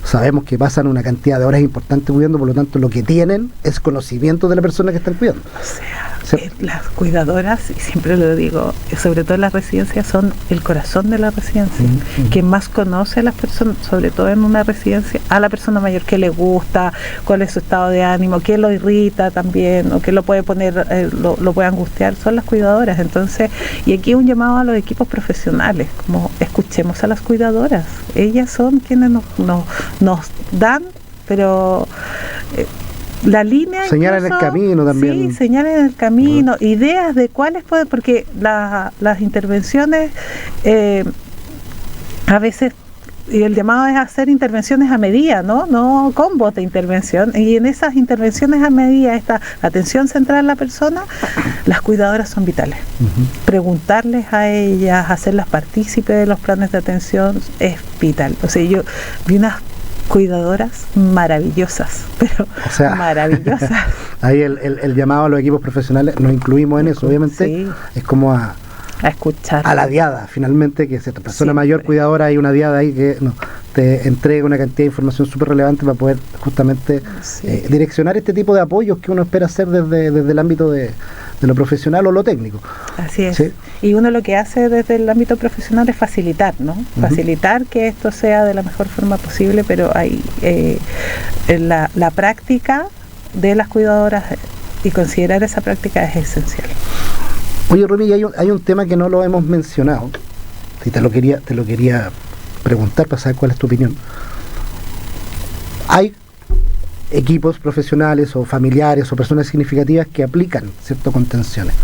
sabemos que pasan una cantidad de horas importantes cuidando, por lo tanto lo que tienen es conocimiento de la persona que están cuidando. O sea, las cuidadoras, y siempre lo digo, sobre todo en las residencias, son el corazón de la residencia. Quien más conoce a las personas, sobre todo en una residencia, a la persona mayor, qué le gusta, cuál es su estado de ánimo, qué lo irrita también, o qué lo puede poner, lo puede angustiar, son las cuidadoras. Entonces, y aquí un llamado a los equipos profesionales, como escuchemos a las cuidadoras, ellas son quienes nos dan, pero la línea señalan el camino también. Sí, señalan el camino, ideas de cuáles pueden, porque las intervenciones a veces, y el llamado es hacer intervenciones a medida, no combos de intervención, y en esas intervenciones a medida, esta atención central a la persona, las cuidadoras son vitales. Preguntarles a ellas, hacerlas partícipes de los planes de atención es vital. O sea, yo vi unas cuidadoras maravillosas, pero maravillosas. Ahí el llamado a los equipos profesionales, nos incluimos en eso, obviamente, es como a escuchar, a la diada, finalmente, que es esta persona mayor cuidadora, hay una diada ahí que te entrega una cantidad de información súper relevante para poder justamente direccionar este tipo de apoyos que uno espera hacer desde el ámbito de lo profesional o lo técnico. Así es. ¿Sí? Y uno lo que hace desde el ámbito profesional es facilitar, facilitar que esto sea de la mejor forma posible, pero hay la práctica de las cuidadoras y considerar esa práctica es esencial. Oye, Rumi, hay un tema que no lo hemos mencionado, y te lo quería preguntar para saber cuál es tu opinión. Hay equipos profesionales o familiares o personas significativas que aplican ciertas contenciones.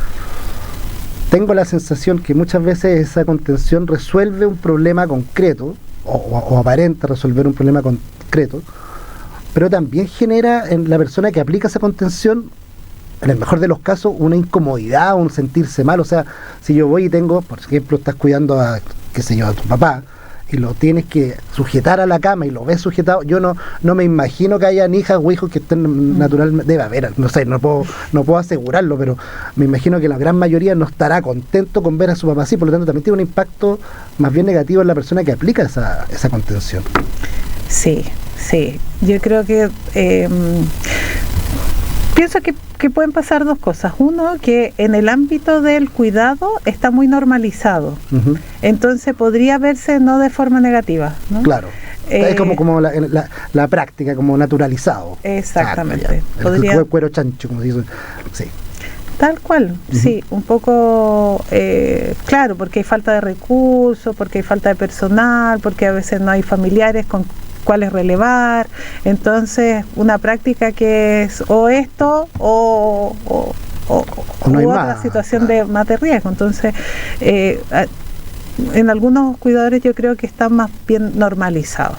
Tengo la sensación que muchas veces esa contención resuelve un problema concreto o aparenta resolver un problema concreto, pero también genera en la persona que aplica esa contención, en el mejor de los casos, una incomodidad, un sentirse mal. O sea, si yo voy y tengo, por ejemplo, estás cuidando a tu papá, y lo tienes que sujetar a la cama y lo ves sujetado, yo no me imagino que hayan hijas o hijos que estén naturalmente, debe haber, no sé, no puedo asegurarlo, pero me imagino que la gran mayoría no estará contento con ver a su papá así, por lo tanto también tiene un impacto más bien negativo en la persona que aplica esa contención. Sí, yo creo que pienso que pueden pasar dos cosas. Uno, que en el ámbito del cuidado está muy normalizado. Entonces podría verse no de forma negativa, ¿no? Claro. Es como la práctica, como naturalizado. Exactamente. El cuero chancho, como se dice. Sí. Tal cual, sí, un poco, claro, porque hay falta de recursos, porque hay falta de personal, porque a veces no hay familiares con cuáles relevar. Entonces, una práctica que es o esto o no hay otra situación de más de riesgo. Entonces, en algunos cuidadores yo creo que está más bien normalizado.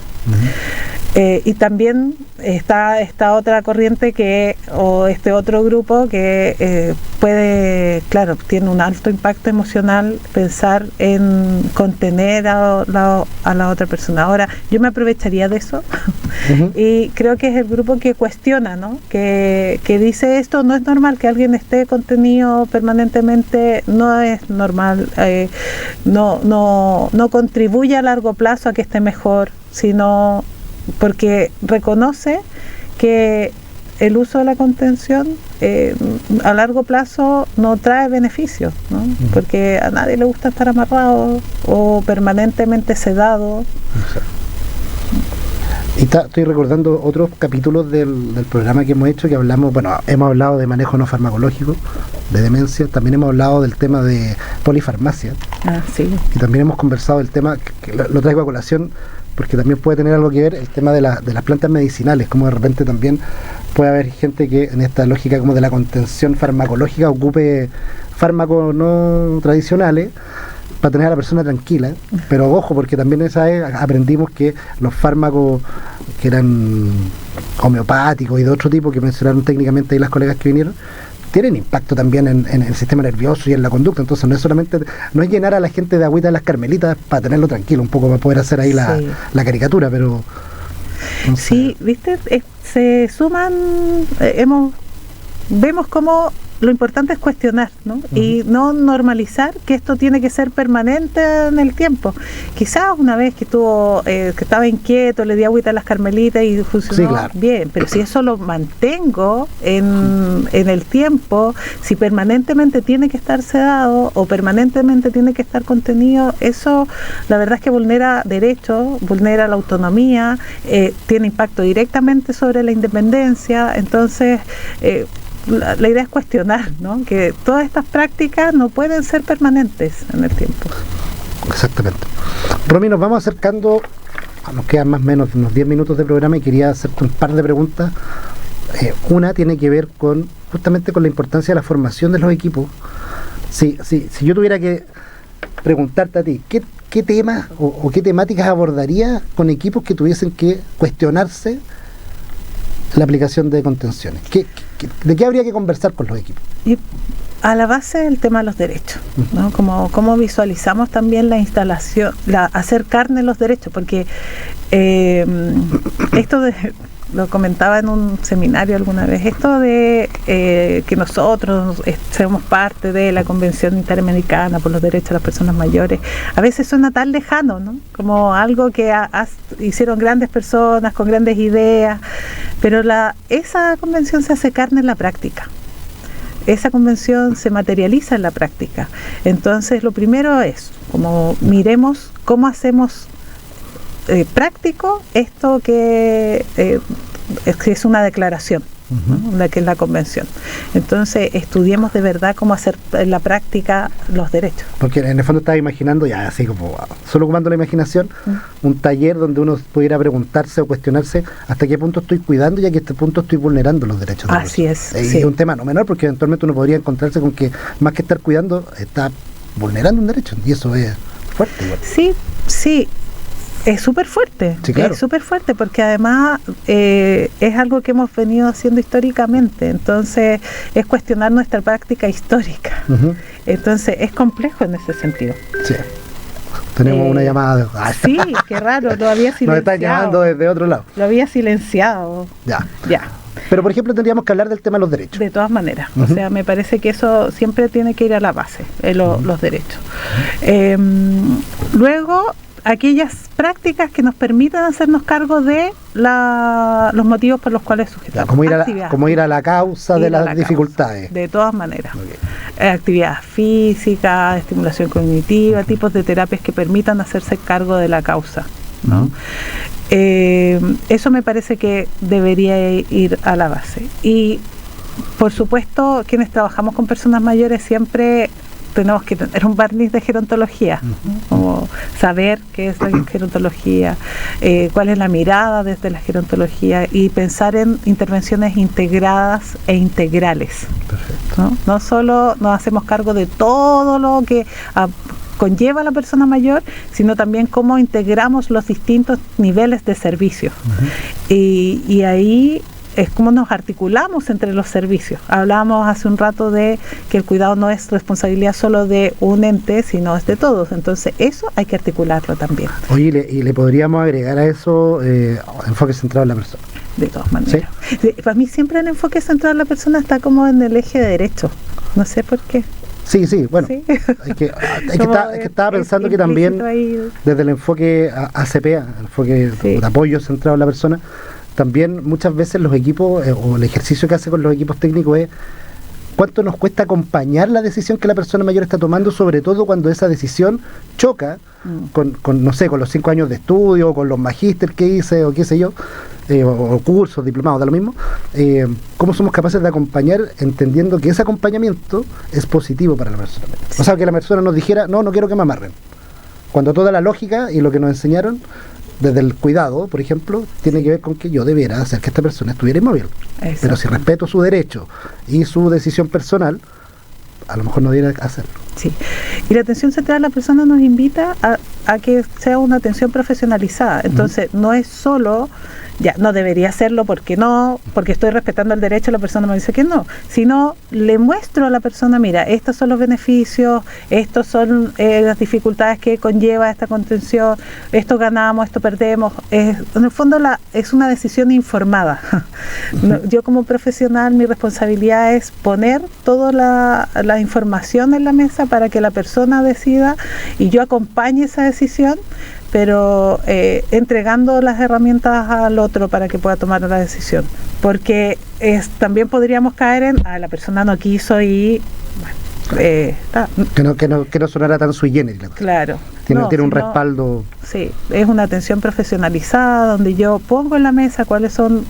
Y también está esta otra corriente o este otro grupo que puede, claro, tiene un alto impacto emocional pensar en contener a la otra persona. Ahora, yo me aprovecharía de eso y creo que es el grupo que cuestiona, ¿no? Que dice esto no es normal, que alguien esté contenido permanentemente, no es normal, no contribuye a largo plazo a que esté mejor, sino porque reconoce que el uso de la contención a largo plazo no trae beneficios, ¿no? Porque a nadie le gusta estar amarrado o permanentemente sedado. Y estoy recordando otros capítulos del programa que hemos hecho, que hemos hablado de manejo no farmacológico, de demencia, también hemos hablado del tema de polifarmacia. Sí. Y también hemos conversado del tema, que lo traigo a colación, porque también puede tener algo que ver el tema de las plantas medicinales, como de repente también puede haber gente que en esta lógica como de la contención farmacológica ocupe fármacos no tradicionales para tener a la persona tranquila, pero ojo, porque también esa vez aprendimos que los fármacos que eran homeopáticos y de otro tipo que mencionaron técnicamente ahí las colegas que vinieron, tienen impacto también en el sistema nervioso y en la conducta. Entonces no es solamente, no es llenar a la gente de agüita de las carmelitas para tenerlo tranquilo, un poco para poder hacer ahí la caricatura, pero... No sé. Sí, viste, se suman, vemos cómo lo importante es cuestionar, ¿no? Y no normalizar que esto tiene que ser permanente en el tiempo. Quizás una vez que estaba inquieto, le di agüita a las carmelitas y funcionó bien, pero si eso lo mantengo en el tiempo, si permanentemente tiene que estar sedado o permanentemente tiene que estar contenido, eso la verdad es que vulnera derechos, vulnera la autonomía, tiene impacto directamente sobre la independencia. Entonces la idea es cuestionar, ¿no? Que todas estas prácticas no pueden ser permanentes en el tiempo. Exactamente. Romy, nos vamos acercando, nos quedan más o menos unos 10 minutos de programa y quería hacerte un par de preguntas. Una tiene que ver justamente con la importancia de la formación de los equipos. Si yo tuviera que preguntarte a ti, ¿qué temas o qué temáticas abordarías con equipos que tuviesen que cuestionarse la aplicación de contenciones? ¿De qué habría que conversar con los equipos? Y a la base el tema de los derechos, ¿no? Cómo visualizamos también la instalación, hacer carne los derechos, porque esto lo comentaba en un seminario alguna vez, esto de que nosotros seamos parte de la Convención Interamericana por los Derechos de las Personas Mayores, a veces suena tan lejano, ¿no? Como algo que hicieron grandes personas con grandes ideas, pero esa convención se hace carne en la práctica. Esa convención se materializa en la práctica. Entonces, lo primero es, como miremos cómo hacemos práctico esto que es una declaración, ¿no? La que es la convención. Entonces, estudiemos de verdad cómo hacer en la práctica los derechos. Porque en el fondo estaba imaginando, ya así como solo ocupando la imaginación, un taller donde uno pudiera preguntarse o cuestionarse hasta qué punto estoy cuidando y a qué punto estoy vulnerando los derechos de los Así es. Sí. Es un tema no menor, porque eventualmente uno podría encontrarse con que más que estar cuidando, está vulnerando un derecho, y eso es fuerte igual. Sí. Es súper fuerte, sí, claro. Es súper fuerte porque además es algo que hemos venido haciendo históricamente, entonces es cuestionar nuestra práctica histórica. Entonces es complejo en ese sentido. Sí. Tenemos una llamada. Sí, qué raro, lo había silenciado. Nos están llamando desde otro lado. Lo había silenciado. Ya. Pero por ejemplo tendríamos que hablar del tema de los derechos. De todas maneras, o sea, me parece que eso siempre tiene que ir a la base, los derechos. Luego, aquellas prácticas que nos permitan hacernos cargo de los motivos por los cuales sujetamos. Como ir a la causa de las dificultades. De todas maneras. Actividad física, estimulación cognitiva, tipos de terapias que permitan hacerse cargo de la causa, ¿no? Eso me parece que debería ir a la base. Y por supuesto, quienes trabajamos con personas mayores siempre tenemos que tener un barniz de gerontología, como saber qué es la gerontología, cuál es la mirada desde la gerontología y pensar en intervenciones integradas e integrales. Perfecto. No solo nos hacemos cargo de todo lo que conlleva a la persona mayor, sino también cómo integramos los distintos niveles de servicio. Y ahí es como nos articulamos entre los servicios. Hablábamos hace un rato de que el cuidado no es responsabilidad solo de un ente, sino es de todos. Entonces eso hay que articularlo también. Oye, ¿y le podríamos agregar a eso enfoque centrado en la persona? De todas maneras. ¿Sí? Para mí siempre el enfoque centrado en la persona está como en el eje de derecho. No sé por qué. Sí, bueno, ¿sí? es que estaba pensando que también desde el enfoque ACP, el enfoque de apoyo centrado en la persona, también muchas veces los equipos o el ejercicio que hace con los equipos técnicos es cuánto nos cuesta acompañar la decisión que la persona mayor está tomando, sobre todo cuando esa decisión choca con no sé, con los 5 años de estudio, o con los magíster que hice, o qué sé yo, o cursos, diplomados, da lo mismo. ¿Cómo somos capaces de acompañar entendiendo que ese acompañamiento es positivo para la persona? Sí. O sea, que la persona nos dijera, no quiero que me amarren. Cuando toda la lógica y lo que nos enseñaron desde el cuidado, por ejemplo, tiene que ver con que yo debiera hacer que esta persona estuviera inmóvil. Exacto. Pero si respeto su derecho y su decisión personal, a lo mejor no debiera hacerlo. Sí, y la atención centrada a la persona nos invita a que sea una atención profesionalizada. Entonces, no es solo ya, no debería hacerlo, porque no, porque estoy respetando el derecho, la persona me dice que no, sino le muestro a la persona, mira, estos son los beneficios, estos son las dificultades que conlleva esta contención, esto ganamos, esto perdemos. En el fondo es una decisión informada. Yo como profesional, mi responsabilidad es poner toda la información en la mesa para que la persona decida y yo acompañe esa decisión, pero entregando las herramientas al otro para que pueda tomar la decisión, porque también podríamos caer en la persona no quiso y bueno, que no sonara tan sui generis. Claro, tiene un respaldo. Sí, es una atención profesionalizada donde yo pongo en la mesa cuáles son,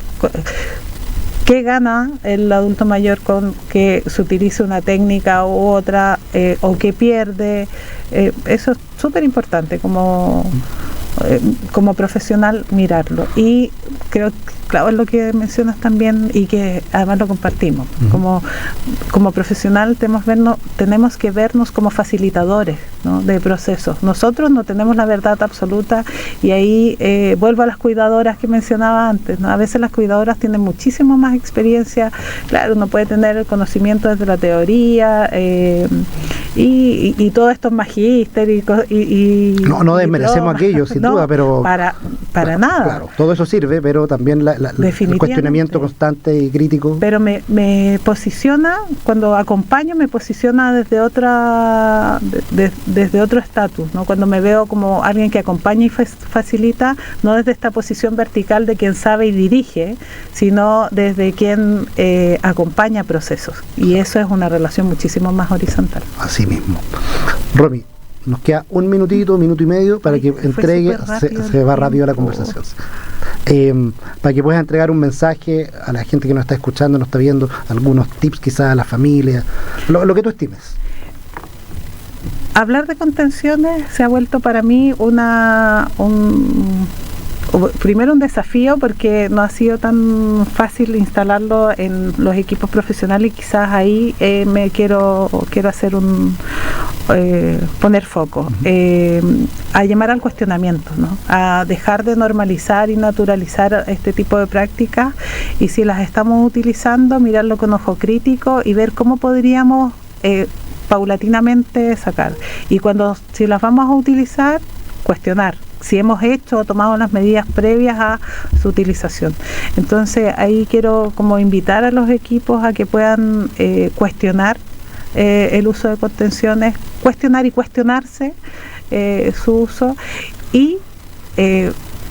qué gana el adulto mayor con que se utilice una técnica u otra, o qué pierde. Eso es súper importante como profesional mirarlo, y creo que claro es lo que mencionas también y que además lo compartimos. Como profesional tenemos que vernos como facilitadores, ¿no?, de procesos. Nosotros no tenemos la verdad absoluta, y ahí vuelvo a las cuidadoras que mencionaba antes, ¿no? A veces las cuidadoras tienen muchísimo más experiencia. Claro, uno puede tener el conocimiento desde la teoría y todo esto es magíster y no desmerecemos aquello sin duda, pero para nada. Claro, todo eso sirve, pero también el cuestionamiento constante y crítico. Pero me posiciona, cuando acompaño, me posiciona desde otro estatus, ¿no? Cuando me veo como alguien que acompaña y facilita, no desde esta posición vertical de quien sabe y dirige, sino desde quien acompaña procesos. Y eso es una relación muchísimo más horizontal. Así mismo. Romy, nos queda un minuto y medio para que entregue, se va rápido la conversación. Para que puedas entregar un mensaje a la gente que nos está escuchando, nos está viendo, algunos tips quizás a la familia, lo que tú estimes. Hablar de contenciones se ha vuelto para mí primero un desafío, porque no ha sido tan fácil instalarlo en los equipos profesionales, y quizás ahí me quiero hacer poner foco, a llamar al cuestionamiento, ¿no?, a dejar de normalizar y naturalizar este tipo de prácticas, y si las estamos utilizando, mirarlo con ojo crítico y ver cómo podríamos paulatinamente sacar, y si las vamos a utilizar, cuestionar si hemos hecho o tomado las medidas previas a su utilización. Entonces ahí quiero como invitar a los equipos a que puedan cuestionar el uso de contenciones, cuestionar y cuestionarse su uso, y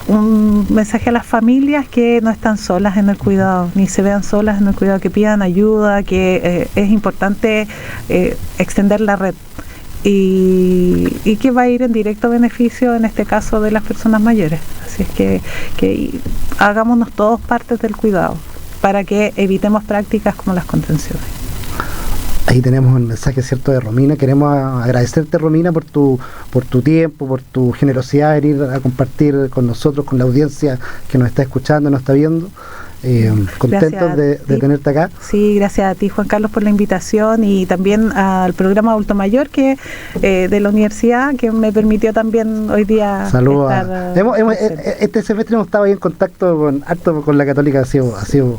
un mensaje a las familias que no están solas en el cuidado, ni se vean solas en el cuidado, que pidan ayuda, que es importante extender la red, y que va a ir en directo beneficio, en este caso, de las personas mayores. Así es que hagámonos todos partes del cuidado para que evitemos prácticas como las contenciones. Ahí tenemos el mensaje, ¿cierto?, de Romina. Queremos agradecerte, Romina, por tu tiempo, por tu generosidad de venir a compartir con nosotros, con la audiencia que nos está escuchando, nos está viendo. Contentos de tenerte acá. Sí, gracias a ti, Juan Carlos, por la invitación, y también al programa Adulto Mayor de la universidad, que me permitió también hoy día estar. Este semestre hemos estado ahí en contacto con la Católica, ha sido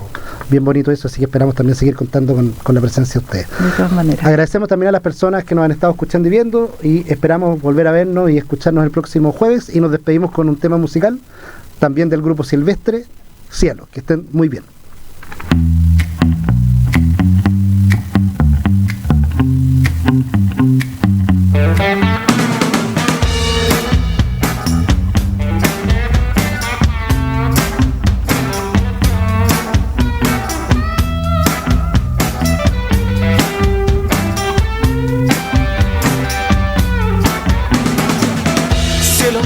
bien bonito eso, así que esperamos también seguir contando con la presencia de ustedes. De todas maneras. Agradecemos también a las personas que nos han estado escuchando y viendo, y esperamos volver a vernos y escucharnos el próximo jueves, y nos despedimos con un tema musical también del grupo Silvestre, Cielo. Que estén muy bien. Cielo,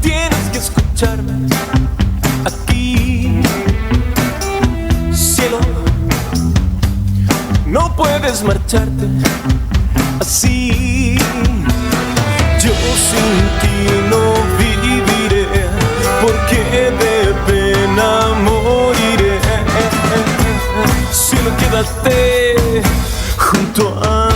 tienes que escucharme. No puedes marcharte así. Yo sin ti no viviré, porque de pena moriré. Cielo, quédate junto a mí.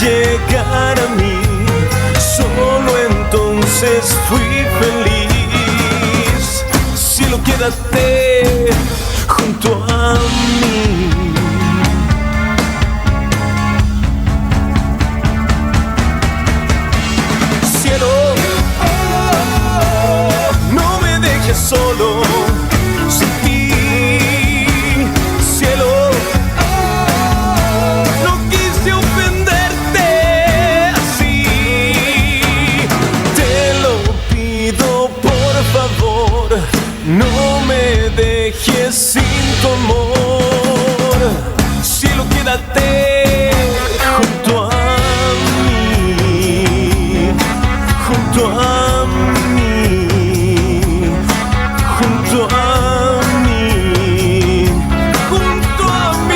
llegar a mí, solo entonces fui feliz. Cielo, quédate junto a mí. Cielo, no me dejes solo sin ti. Cielo, no quise ofenderte así. Te lo pido por favor, no me dejes sin tu amor. Cielo, quédate junto a mí, junto a mí, junto a mí, junto a mí.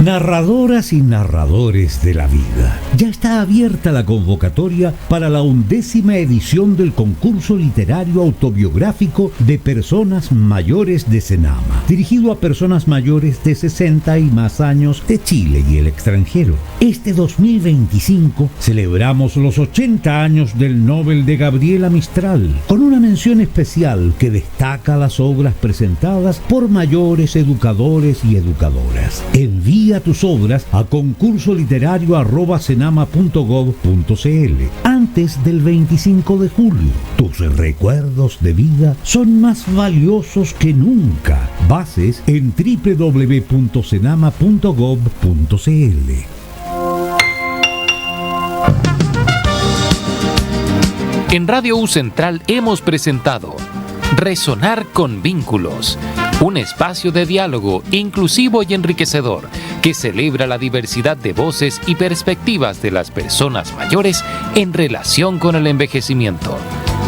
Narradoras y narradores de la vida. Ya está abierta la convocatoria para la 11ª edición del concurso literario autobiográfico de personas mayores de Senama, dirigido a personas mayores de 60 y más años de Chile y el extranjero. Este 2025 celebramos los 80 años del Nobel de Gabriela Mistral, con una mención especial que destaca las obras presentadas por mayores educadores y educadoras. Envía tus obras a concursoliterario@senama.gov.cl antes del 25 de julio. Tus recuerdos de vida son más valiosos que nunca. Bases en www.senama.gov.cl. En Radio U Central hemos presentado Resonar con Vínculos, un espacio de diálogo inclusivo y enriquecedor que celebra la diversidad de voces y perspectivas de las personas mayores en relación con el envejecimiento.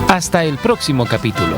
Hasta el próximo capítulo.